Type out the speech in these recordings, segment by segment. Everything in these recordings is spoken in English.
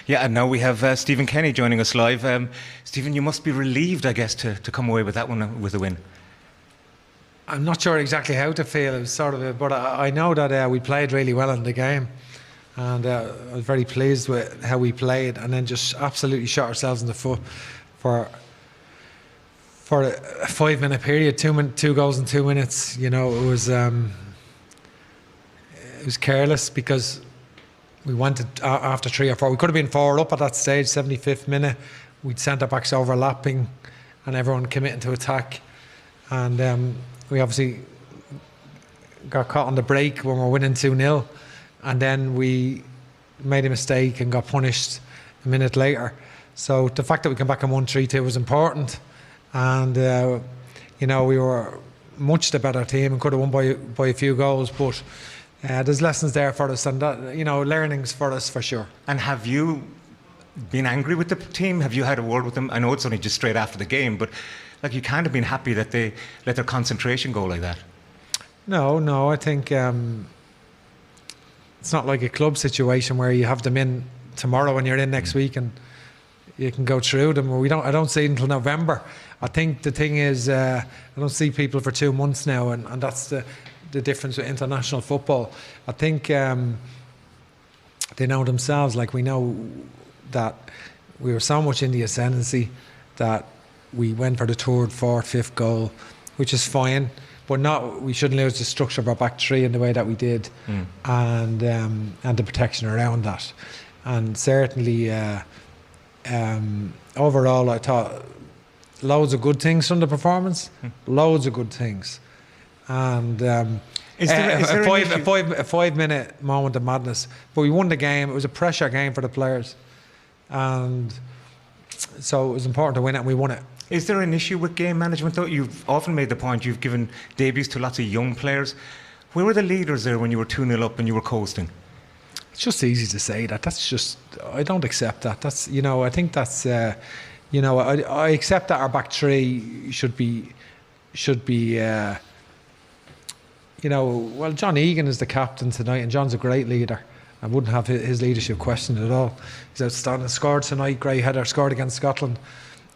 Yeah, and now we have Stephen Kenny joining us live. Stephen, you must be relieved, I guess, to come away with that one with a win. I'm not sure exactly how to feel. It was sort of, but I know that we played really well in the game, and I was very pleased with how we played, and then just absolutely shot ourselves in the foot for a 5-minute period, two goals in 2 minutes. You know, it was careless because we went after 3 or 4. We could have been 4 up at that stage, 75th minute. We'd centre backs overlapping and everyone committing to attack. And we obviously got caught on the break when we were winning 2-0. And then we made a mistake and got punished a minute later. So the fact that we came back and won 3-2 was important. And, you know, we were much the better team and could have won by a few goals. But there's lessons there for us, and that, you know, learnings for us for sure. And have you been angry with the team? Have you had a word with them? I know it's only just straight after the game, but like, you can't have been happy that they let their concentration go like that. No, I think it's not like a club situation where you have them in tomorrow and you're in next week and you can go through them. I don't see it until November. I think the thing is, I don't see people for 2 months now, and that's the difference with international football. I think they know themselves. Like, we know that we were so much in the ascendancy that we went for the 3rd, 4th, 5th goal, which is fine, but we shouldn't lose the structure of our back three in the way that we did, and the protection around that. And certainly, overall, I thought loads of good things from the performance, loads of good things. And is there a 5-minute moment of madness, but we won the game. It was a pressure game for the players, and so it was important to win it, and we won it. Is there an issue with game management though? You've often made the point, you've given debuts to lots of young players. Where were the leaders there when you were 2-0 up and you were coasting? It's just easy to say that. That's just, I don't accept that. That's, you know, I think that's, you know, I accept that our back three should be, you know, well, John Egan is the captain tonight, and John's a great leader. I wouldn't have his leadership questioned at all. He's outstanding. Scored tonight, great header, scored against Scotland.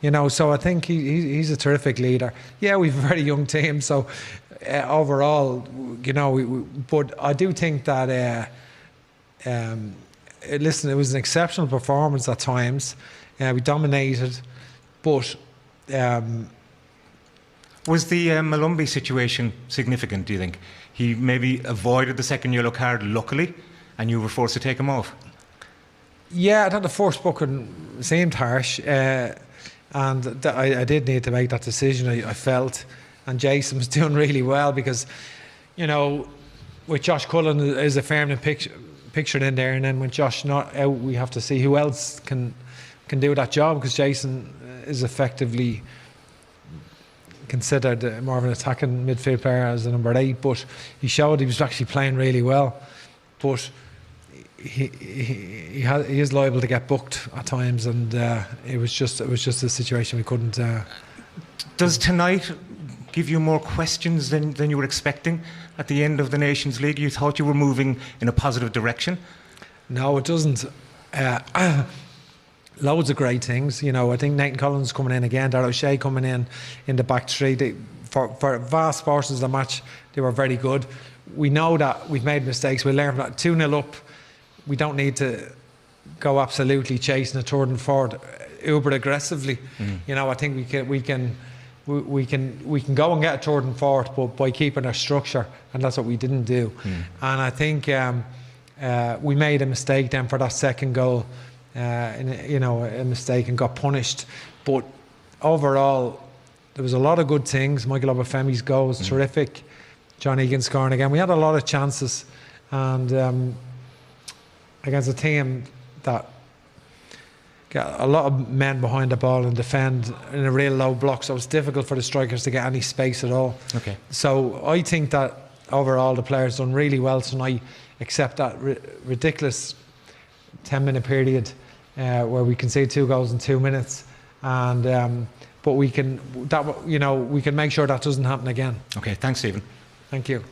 You know, so I think he's a terrific leader. Yeah, we've a very young team, so overall, you know, but I do think that, listen, it was an exceptional performance at times. We dominated, but... was the Malbranque situation significant, do you think? He maybe avoided the second yellow card, luckily, and you were forced to take him off? Yeah, I thought the first booking seemed harsh, and I did need to make that decision, I felt. And Jason was doing really well because, you know, with Josh Cullen is a fairness pictured in there, and then when Josh not out, we have to see who else can do that job, because Jason is effectively considered more of an attacking midfield player as a number 8, but he showed he was actually playing really well. But he is liable to get booked at times, and it was just a situation we couldn't. Does tonight give you more questions than you were expecting at the end of the Nations League? You thought you were moving in a positive direction? No, it doesn't. Loads of great things. You know, I think Nathan Collins coming in again, Darragh O'Shea coming in the back three. For vast portions of the match, they were very good. We know that we've made mistakes. We learn from that. 2-0 up, we don't need to go absolutely chasing a 3rd and 4th uber aggressively. You know, I think we can go and get a 3rd and 4th, but by keeping our structure, and that's what we didn't do. And I think we made a mistake then for that second goal. You know, a mistake, and got punished. But overall, there was a lot of good things. Michael Obafemi's goal was terrific. John Egan scoring again. We had a lot of chances, and against a team that got a lot of men behind the ball and defend in a real low block, so it was difficult for the strikers to get any space at all. Okay. So I think that overall the players done really well tonight, except that ridiculous 10-minute period where we conceded 2 goals in 2 minutes, and but we can make sure that doesn't happen again. Okay, thanks, Stephen. Thank you.